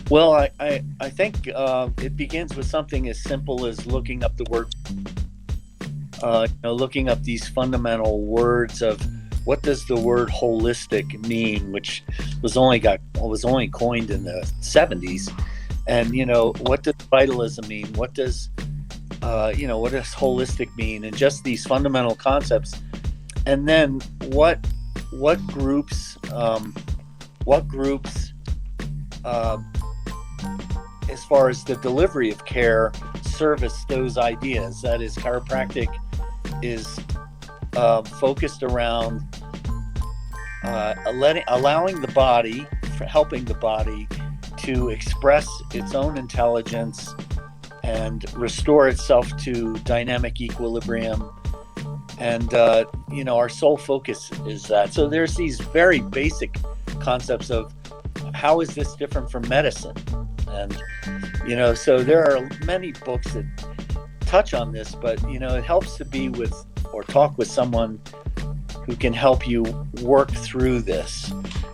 Well, I think it begins with something as simple as looking up the word, looking up these fundamental words of what does the word holistic mean, which was only coined in the 70s, and what does vitalism mean? What does holistic mean? And just these fundamental concepts, and then what groups uh, as far as the delivery of care service those ideas. That is, chiropractic is focused around allowing the body, helping the body to express its own intelligence and restore itself to dynamic equilibrium. And our sole focus is that. So there's these very basic concepts of how is this different from medicine, and so there are many books that touch on this, but it helps to be with or talk with someone who can help you work through this,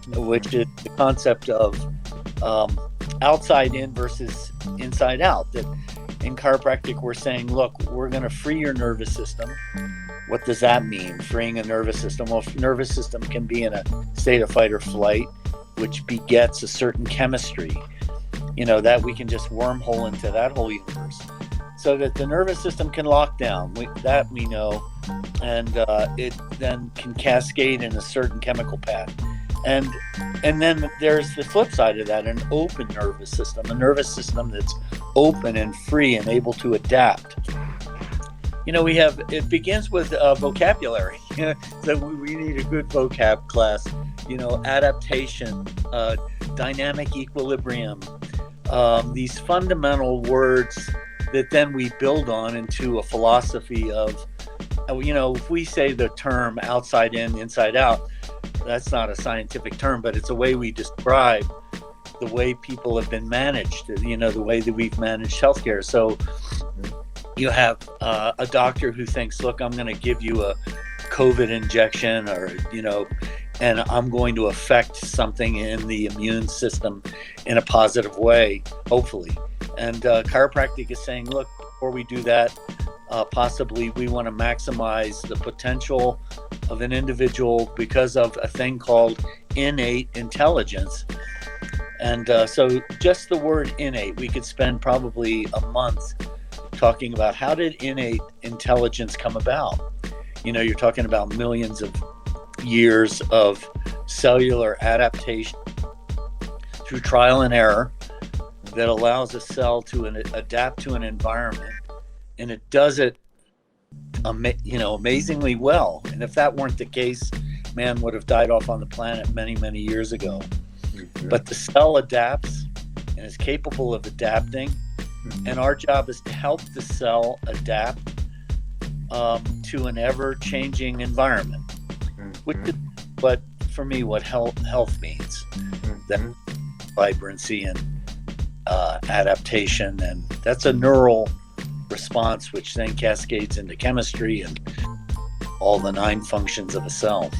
which is the concept of outside in versus inside out. That in chiropractic we're saying, look, we're going to free your nervous system. What does that mean, freeing a nervous system? Well, nervous system can be in a state of fight or flight, which begets a certain chemistry, that we can just wormhole into that whole universe, so that the nervous system can lock down. That we know, and it then can cascade in a certain chemical path. And then there's the flip side of that, an open nervous system, a nervous system that's open and free and able to adapt. It begins with vocabulary. So we need a good vocab class, adaptation, dynamic equilibrium, these fundamental words that then we build on into a philosophy of, if we say the term outside in, inside out, that's not a scientific term, but it's a way we describe the way people have been managed, the way that we've managed healthcare. So you have a doctor who thinks, look, I'm going to give you a COVID injection, or, and I'm going to affect something in the immune system in a positive way, hopefully. And chiropractic is saying, look, before we do that, possibly we want to maximize the potential of an individual because of a thing called innate intelligence. And so just the word innate, we could spend probably a month talking about how did innate intelligence come about. You're talking about millions of years of cellular adaptation through trial and error that allows a cell to adapt to an environment, and it does it amazingly well. And if that weren't the case, man would have died off on the planet many, many years ago. Mm-hmm. But the cell adapts and is capable of adapting, and our job is to help the cell adapt to an ever-changing environment, which is, but for me, what health means. That vibrancy and adaptation, and that's a neural response, which then cascades into chemistry and all the 9 functions of a cell.